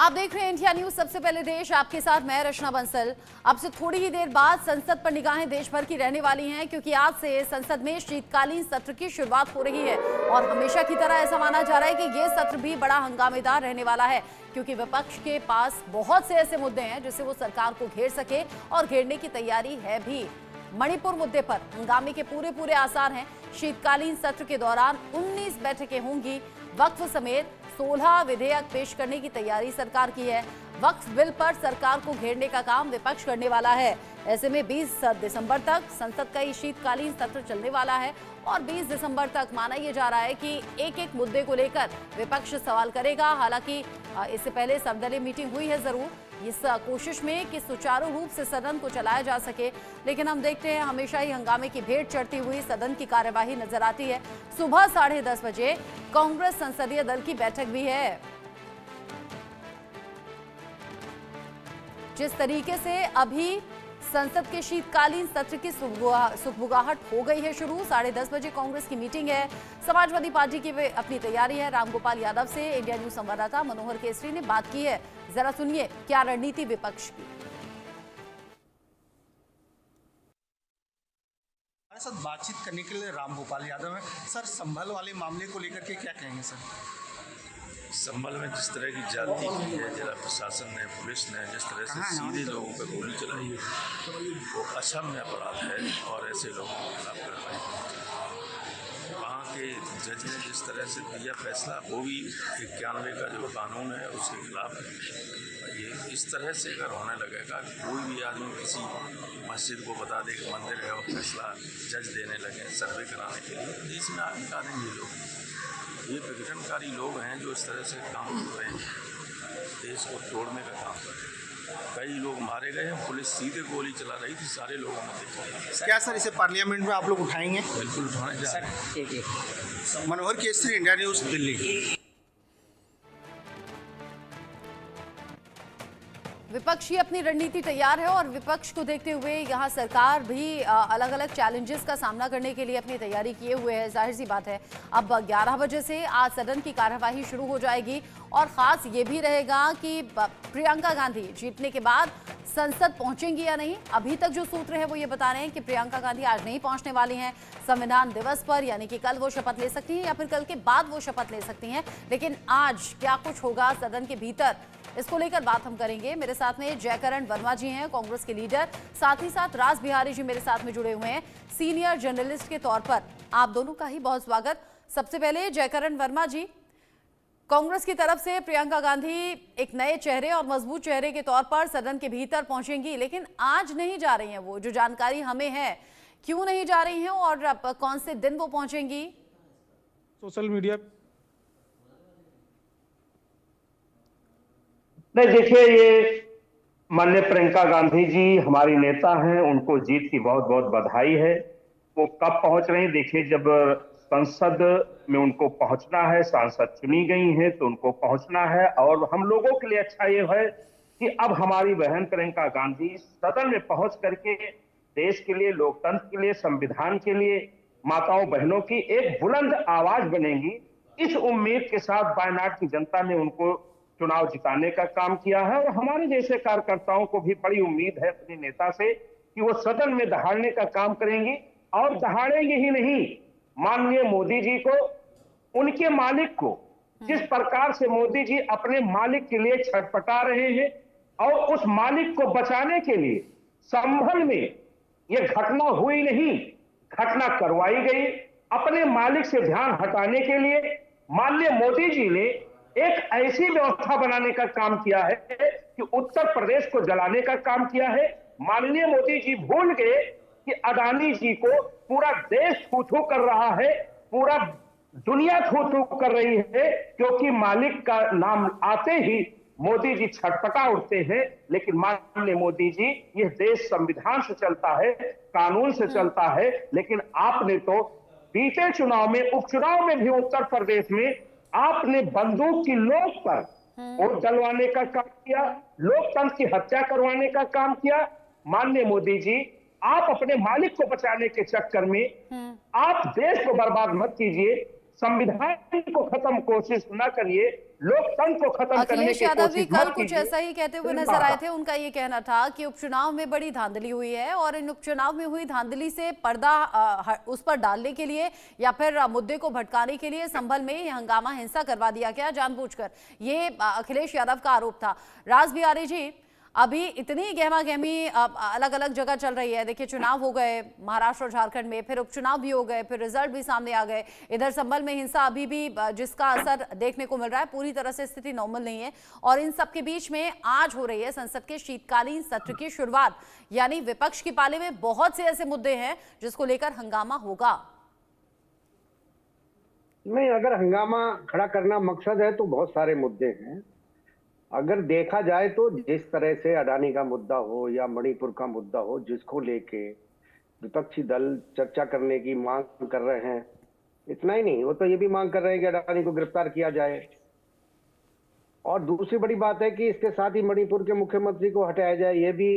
आप देख रहे हैं इंडिया न्यूज, सबसे पहले देश, आपके साथ मैं रचना बंसल। अब से थोड़ी ही देर बाद संसद पर निगाहें देश भर की रहने वाली हैं, क्योंकि आज से संसद में शीतकालीन सत्र की शुरुआत हो रही है। और हमेशा की तरह ऐसा माना जा रहा है कि ये सत्र भी बड़ा हंगामेदार रहने वाला है, क्योंकि विपक्ष के पास बहुत से ऐसे मुद्दे हैं जिससे वो सरकार को घेर सके, और घेरने की तैयारी है भी। मणिपुर मुद्दे पर हंगामे के पूरे आसार हैं। शीतकालीन सत्र के दौरान 19 बैठकें होंगी। वक्फ समेत 16 विधेयक पेश करने की तैयारी सरकार की है। वक्फ बिल पर सरकार को घेरने का काम विपक्ष करने वाला है। ऐसे में 20 दिसंबर तक संसद का ये शीतकालीन सत्र चलने वाला है, और 20 दिसंबर तक माना यह जा रहा है कि एक मुद्दे को लेकर विपक्ष सवाल करेगा। हालांकि इससे पहले सर्वदलीय मीटिंग हुई है जरूर, इस कोशिश में कि सुचारू रूप से सदन को चलाया जा सके, लेकिन हम देखते हैं हमेशा ही हंगामे की भेंट चढ़ती हुई सदन की कार्यवाही नजर आती है। सुबह 10:30 बजे कांग्रेस संसदीय दल की बैठक भी है। जिस तरीके से अभी संसद के शीतकालीन सत्र की सुगबुगाहट हो गई है शुरू, 10:30 बजे कांग्रेस की मीटिंग है। समाजवादी पार्टी की अपनी तैयारी है। रामगोपाल यादव से इंडिया न्यूज संवाददाता मनोहर केसरी ने बात की है। जरा सुनिए क्या रणनीति विपक्ष की। हमारे साथ बातचीत करने के लिए रामगोपाल यादव हैं। सर, संभल वाले मामले को लेकर के क्या कहेंगे सर? संभल में जिस तरह की जाति की है, जिला प्रशासन ने, पुलिस ने जिस तरह से सीधे लोगों पर गोली चलाई है, वो अक्षम्य अपराध है और ऐसे लोगों के खिलाफ कार्रवाई होनी चाहिए। वहाँ के जज ने जिस तरह से दिया फैसला, वो भी 91 का जो कानून है उसके खिलाफ है। ये इस तरह से अगर होने लगेगा कि कोई भी आदमी किसी मस्जिद को बता दे कि मंदिर है और फैसला जज देने लगे सर्वे कराने के लिए, तो देश में आगे का देंगे लोग। ये विघटनकारी लोग हैं जो इस तरह से काम कर रहे हैं, देश को तोड़ने का काम कर रहे हैं। कई लोग मारे गए हैं, पुलिस सीधे गोली चला रही थी, सारे लोगों ने देखा। क्या सर इसे पार्लियामेंट में आप लोग उठाएंगे? बिल्कुल उठाने जा रहे हैं। मनोहर केसरी, इंडिया न्यूज, दिल्ली। विपक्ष ही अपनी रणनीति तैयार है, और विपक्ष को देखते हुए यहाँ सरकार भी अलग अलग चैलेंजेस का सामना करने के लिए अपनी तैयारी किए हुए है। जाहिर सी बात है अब 11 बजे से आज सदन की कार्यवाही शुरू हो जाएगी, और खास ये भी रहेगा कि प्रियंका गांधी जीतने के बाद संसद पहुंचेंगी या नहीं। अभी तक जो सूत्र है वो ये बता रहे हैं कि प्रियंका गांधी आज नहीं पहुंचने वाली हैं। संविधान दिवस पर यानी कि कल वो शपथ ले सकती हैं, या फिर कल के बाद वो शपथ ले सकती हैं। लेकिन आज क्या कुछ होगा सदन के भीतर, इसको लेकर बात हम करेंगे। मेरे साथ में जयकरण वर्मा जी हैं, कांग्रेस के लीडर, साथ ही साथ राज बिहारी जी मेरे साथ में जुड़े हुए हैं, सीनियर जर्नलिस्ट के तौर पर। आप दोनों का ही बहुत स्वागत। सबसे पहले जयकरण वर्मा जी, कांग्रेस की तरफ से प्रियंका गांधी एक नए चेहरे और मजबूत चेहरे के तौर पर सदन के भीतर पहुंचेंगी, लेकिन आज नहीं जा रही हैं वो, जो जानकारी हमें है। क्यों नहीं जा रही हैं और कौन से दिन वो पहुंचेंगी? सोशल मीडिया नहीं, देखिए, ये माननीय प्रियंका गांधी जी हमारी नेता हैं, उनको जीत की बहुत बहुत बधाई है। वो कब पहुंच रही हैं? देखिए, जब संसद में उनको पहुंचना है, सांसद चुनी गई हैं तो उनको पहुंचना है। और हम लोगों के लिए अच्छा ये है कि अब हमारी बहन प्रियंका गांधी सदन में पहुंच करके देश के लिए, लोकतंत्र के लिए, संविधान के लिए माताओं बहनों की एक बुलंद आवाज बनेंगी। इस उम्मीद के साथ वायनाड की जनता ने उनको चुनाव जिताने का काम किया है, और हमारे जैसे कार्यकर्ताओं को भी बड़ी उम्मीद है अपने नेता से कि वो सदन में दहाड़ने का काम करेंगी। और दहाड़ेंगे ही नहीं, माननीय मोदी जी को, उनके मालिक को, जिस प्रकार से मोदी जी अपने मालिक के लिए छटपटा रहे हैं, और उस मालिक को बचाने के लिए संभल में ये घटना हुई नहीं, घटना करवाई गई। अपने मालिक से ध्यान हटाने के लिए माननीय मोदी जी ने एक ऐसी व्यवस्था बनाने का काम किया है कि उत्तर प्रदेश को जलाने का काम किया है। माननीय मोदी जी भूल गए कि अडानी जी को पूरा देश थू-थू कर रहा है, पूरा दुनिया थू-थू कर रही है, क्योंकि मालिक का नाम आते ही मोदी जी छटपटा उठते हैं। लेकिन माननीय मोदी जी, यह देश संविधान से चलता है, कानून से चलता है। लेकिन आपने तो बीते चुनाव में, उपचुनाव में भी उत्तर प्रदेश में आपने बंदूक की नोक पर वोट डलवाने का काम किया, लोकतंत्र की हत्या करवाने का काम किया। माननीय मोदी जी, आप अपने मालिक को बचाने के चक्कर में आप देश को बर्बाद मत कीजिए। संविधान को खत्म कोशिश न करिए, लोकतंत्र को खत्म करने अखिलेश की यादव भी कोशिश कल मत कुछ कीजिए। ऐसा ही कहते हुए सिर्फ नजर आए बात। थे। उनका ये कहना था कि उपचुनाव में बड़ी धांधली हुई है और इन उपचुनाव में हुई धांधली से पर्दा उस पर डालने के लिए या फिर मुद्दे को भटकाने के लिए संभल में ये हंगामा हिंसा करवा दिया गया जानबूझकर। ये अखिलेश यादव का आरोप था। राज बिहारी जी, अभी इतनी गहमा गहमी अलग अलग जगह चल रही है। देखिए, चुनाव हो गए महाराष्ट्र और झारखंड में, फिर उपचुनाव भी हो गए, फिर रिजल्ट भी सामने आ गए। इधर संभल में हिंसा अभी भी जिसका असर देखने को मिल रहा है, पूरी तरह से स्थिति नॉर्मल नहीं है। और इन सब के बीच में आज हो रही है संसद के शीतकालीन सत्र की शुरुआत, यानी विपक्ष की पाले में बहुत से ऐसे मुद्दे हैं जिसको लेकर हंगामा होगा। नहीं, अगर हंगामा खड़ा करना मकसद है तो बहुत सारे मुद्दे हैं। अगर देखा जाए तो जिस तरह से अडानी का मुद्दा हो या मणिपुर का मुद्दा हो, जिसको लेके विपक्षी दल चर्चा करने की मांग कर रहे हैं, इतना ही नहीं, वो तो ये भी मांग कर रहे हैं कि अडानी को गिरफ्तार किया जाए। और दूसरी बड़ी बात है कि इसके साथ ही मणिपुर के मुख्यमंत्री को हटाया जाए। ये भी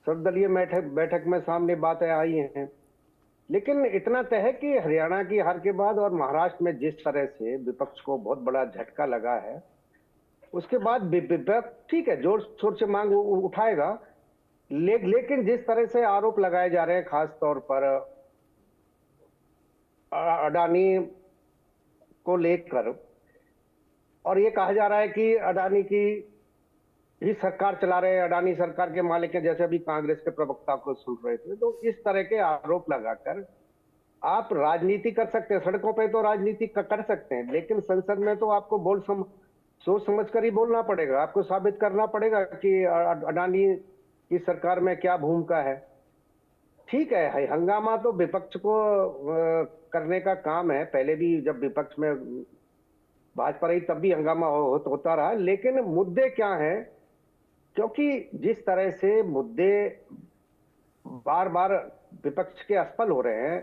सर्वदलीय बैठक में सामने बातें आई हैं। लेकिन इतना तय है कि हरियाणा की हार के बाद और महाराष्ट्र में जिस तरह से विपक्ष को बहुत बड़ा झटका लगा है, उसके बाद विपक्ष ठीक है जोर शोर से मांग उठाएगा, लेकिन जिस तरह से आरोप लगाए जा रहे हैं खास तौर पर अडानी को लेकर, और ये कहा जा रहा है कि अडानी की ही सरकार चला रहे हैं, अडानी सरकार के मालिक हैं, जैसे अभी कांग्रेस के प्रवक्ता को सुन रहे थे। तो इस तरह के आरोप लगाकर आप राजनीति कर सकते हैं। सड़कों पे तो राजनीति कर सकते हैं, लेकिन संसद में तो आपको सोच समझकर ही बोलना पड़ेगा। आपको साबित करना पड़ेगा कि अडानी की सरकार में क्या भूमिका है। ठीक है, हंगामा तो विपक्ष को करने का काम है। पहले भी जब विपक्ष में भाजपा रही तब भी हंगामा होता रहा। लेकिन मुद्दे क्या हैं, क्योंकि जिस तरह से मुद्दे बार बार विपक्ष के असफल हो रहे हैं।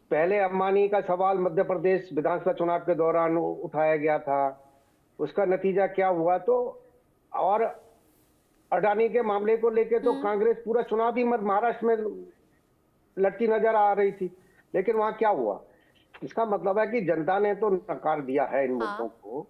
पहले अंबानी का सवाल मध्य प्रदेश विधानसभा चुनाव के दौरान उठाया गया था, उसका नतीजा क्या हुआ। तो और अडानी के मामले को लेकर तो कांग्रेस पूरा चुनाव ही महाराष्ट्र में लड़ती नजर आ रही थी, लेकिन वहां क्या हुआ। इसका मतलब है कि जनता ने तो नकार दिया है इन मुद्दों को,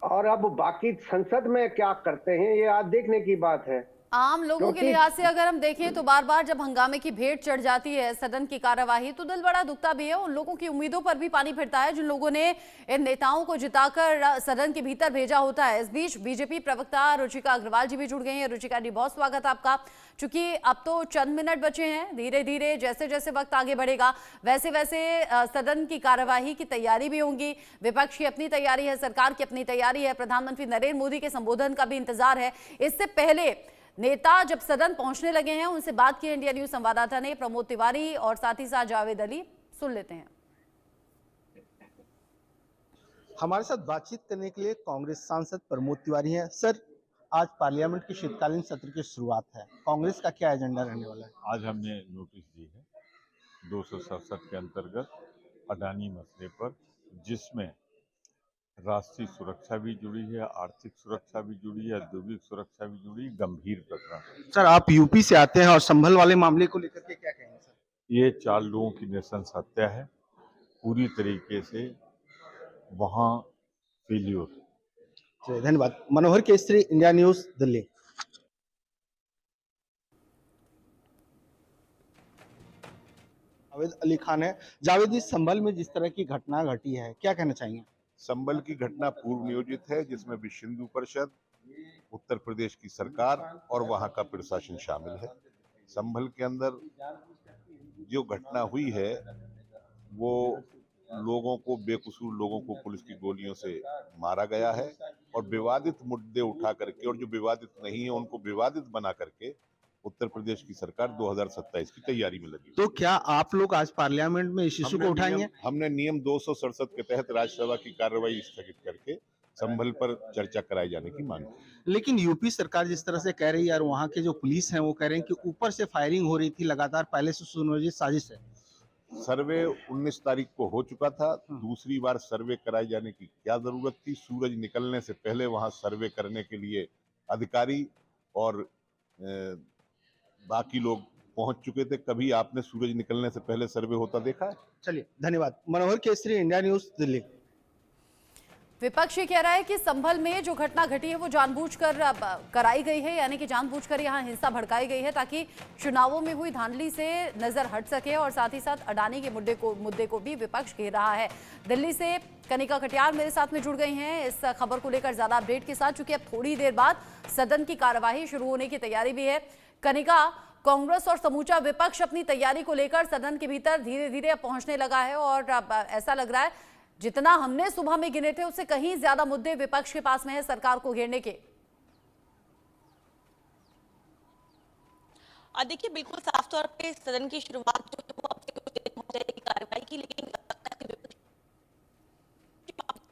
और अब बाकी संसद में क्या करते हैं ये आज देखने की बात है। आम लोगों के लिहाज से अगर हम देखें तो बार बार जब हंगामे की भेंट चढ़ जाती है सदन की कार्यवाही, तो दिल बड़ा दुखता भी है। उन लोगों की उम्मीदों पर भी पानी फिरता है जिन लोगों ने इन नेताओं को जिताकर सदन के भीतर भेजा होता है। इस बीच बीजेपी प्रवक्ता रुचिका अग्रवाल जी भी जुड़ गई हैं। रुचिका जी, बहुत स्वागत आपका। चूंकि अब तो चंद मिनट बचे हैं, धीरे धीरे जैसे जैसे वक्त आगे बढ़ेगा वैसे वैसे सदन की कार्यवाही की तैयारी भी होंगी। विपक्ष की अपनी तैयारी है, सरकार की अपनी तैयारी है, प्रधानमंत्री नरेंद्र मोदी के संबोधन का भी इंतजार है। इससे पहले नेता जब सदन पहुंचने लगे हैं, उनसे बात की इंडिया न्यूज संवाददाता ने प्रमोद तिवारी और साथ ही साथ जावेद अली। सुन लेते हैं। हमारे साथ बातचीत करने के लिए कांग्रेस सांसद प्रमोद तिवारी हैं। सर, आज पार्लियामेंट के शीतकालीन सत्र की शुरुआत है, कांग्रेस का क्या एजेंडा रहने वाला है? आज हमने नोटिस दी है 267 के अंतर्गत अडानी मसले पर, जिसमें राष्ट्रीय सुरक्षा भी जुड़ी है, आर्थिक सुरक्षा भी जुड़ी है, औद्योगिक सुरक्षा भी जुड़ी, गंभीर प्रकरण। सर, आप यूपी से आते हैं और संभल वाले मामले को लेकर के क्या कहेंगे सर? ये 4 लोगों की नृशंस हत्या है, पूरी तरीके से वहाँ फेल्योर। चलिए, धन्यवाद। मनोहर केसरी, इंडिया न्यूज, दिल्ली। जावेद अली खान है। जावेद जी, संभल में जिस तरह की घटना घटी है, क्या कहना चाहेंगे? संभल की घटना पूर्व नियोजित है, जिसमें विश्व हिंदू परिषद, उत्तर प्रदेश की सरकार और वहां का प्रशासन शामिल है। संभल के अंदर जो घटना हुई है वो लोगों को, बेकसूर लोगों को पुलिस की गोलियों से मारा गया है, और विवादित मुद्दे उठा करके और जो विवादित नहीं है उनको विवादित बना करके उत्तर प्रदेश की सरकार 2027 की तैयारी में लगी। तो क्या आप लोग आज पार्लियामेंट में इस इशू को उठाएंगे? हमने नियम 267 के तहत राज्यसभा की कार्यवाही स्थगित करके संभल पर चर्चा कराए जाने की मांग की। लेकिन यूपी सरकार जिस तरह से कह रही है और वहाँ के जो पुलिस हैं वो कह रहे हैं कि ऊपर से फायरिंग हो रही थी लगातार, पहले से सुनियोजित साजिश है। सर्वे 19 तारीख को हो चुका था, दूसरी बार सर्वे कराए जाने की क्या जरूरत थी? सूरज निकलने से पहले वहां सर्वे करने के लिए अधिकारी और बाकी लोग पहुंच चुके थे। कभी आपने सूरज निकलने से पहले सर्वे होता देखा है? चलिए, धन्यवाद। मनोहर केसरी, इंडिया न्यूज, दिल्ली। विपक्ष ये कह रहा है कि संभल में जो घटना घटी है वो जानबूझकर कराई गई है, यानी कि जानबूझकर यहाँ हिंसा भड़काई गई है ताकि चुनावों में हुई धांधली से नजर हट सके। और साथ ही साथ अडानी के मुद्दे को भी विपक्ष घेर रहा है। दिल्ली से कनिका कटियार मेरे साथ में जुड़ गई हैं इस खबर को लेकर ज्यादा अपडेट के साथ, चूंकि अब थोड़ी देर बाद सदन की कार्यवाही शुरू होने की तैयारी भी है। कनिका, कांग्रेस और समूचा विपक्ष अपनी तैयारी को लेकर सदन के भीतर धीरे धीरे पहुंचने लगा है और अब ऐसा लग रहा है जितना हमने सुबह में गिने थे उससे कहीं ज्यादा मुद्दे विपक्ष के पास में है सरकार को घेरने के। देखिए, बिल्कुल साफ तौर पे सदन की शुरुआत जो है वो अब से कुछ देर हो जाएगी कार्रवाई की, लेकिन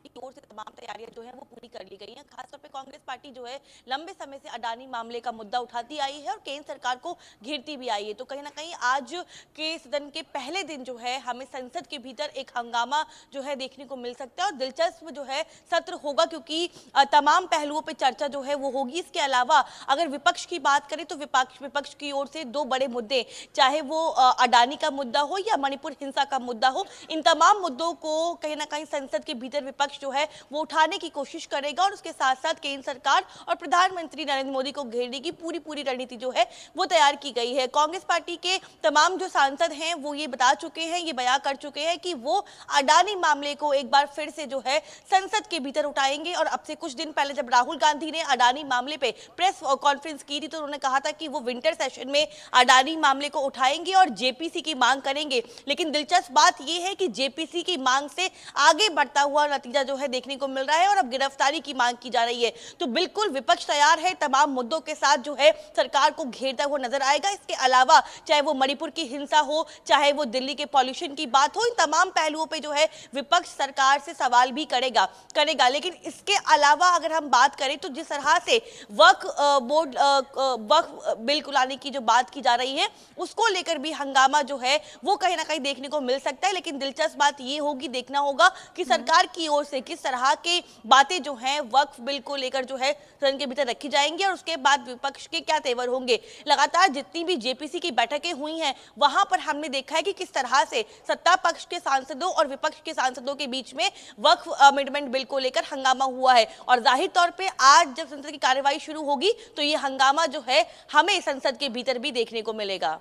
की ओर से तमाम तैयारियां जो है वो पूरी कर ली गई हैं। खासतौर पे कांग्रेस पार्टी जो है लंबे समय से अडानी मामले का मुद्दा उठाती आई है और केंद्र सरकार को घेरती भी आई है। तो कहीं ना कहीं आज के सदन के पहले दिन जो है हमें संसद के भीतर एक हंगामा जो है देखने को मिल सकता है और दिलचस्प जो है सत्र होगा, क्योंकि तमाम पहलुओं पर चर्चा जो है वो होगी। इसके अलावा अगर विपक्ष की बात करें तो विपक्ष की ओर से दो बड़े मुद्दे, चाहे वो अडानी का मुद्दा हो या मणिपुर हिंसा का मुद्दा हो, इन तमाम मुद्दों को कहीं ना कहीं संसद के भीतर विपक्ष जो है वो उठाने की कोशिश करेगा और उसके साथ साथ केंद्र सरकार और प्रधानमंत्री नरेंद्र मोदी को घेरने की पूरी रणनीति जो है वो तैयार की गई है। कांग्रेस पार्टी के तमाम जो सांसद हैं वो ये बता चुके हैं, ये बयान कर चुके हैं कि वो अडानी मामले को एक बार फिर से जो है संसद के भीतर उठाएंगे। और अब से कुछ दिन पहले जब राहुल गांधी ने अडानी मामले पे प्रेस कॉन्फ्रेंस की थी तो उन्होंने कहा था कि वो विंटर सेशन में अडानी मामले को उठाएंगे और जेपीसी की मांग करेंगे। लेकिन दिलचस्प बात यह है कि जेपीसी की मांग से आगे बढ़ता हुआ नतीजा जो है देखने को मिल रहा है और अब गिरफ्तारी की मांग की जा रही है। तो बिल्कुल विपक्ष तैयार है, तमाम मुद्दों के साथ जो है सरकार को घेरता हुआ नजर आएगा। इसके अलावा चाहे वो मणिपुर की हिंसा हो, चाहे वो दिल्ली के पॉल्यूशन की बात हो, इन तमाम पहलुओं पे जो है विपक्ष सरकार से सवाल भी करेगा। लेकिन इसके अलावा अगर हम बात करें तो जिस तरह से वक्फ बिल को लाने की जो बात की जा रही है उसको लेकर भी हंगामा जो है वो कहीं ना कहीं देखने को मिल सकता है। लेकिन दिलचस्प बात ये होगी, देखना होगा कि सरकार की ओर से किस तरह के बातें जो हैं वक्फ बिल को लेकर जो है सदन के भीतर रखी जाएंगी और उसके बाद विपक्ष के क्या तेवर होंगे। लगातार जितनी भी जेपीसी की बैठकें हुई हैं वहां पर हमने देखा है कि किस तरह से सत्ता पक्ष के सांसदों और विपक्ष के सांसदों के बीच में वक्फ अमेंडमेंट बिल को लेकर हंगामा हुआ है। और जाहिर तौर पे आज जब संसद की कार्यवाही शुरू होगी तो ये हंगामा जो है हमें संसद के भीतर भी देखने को मिलेगा।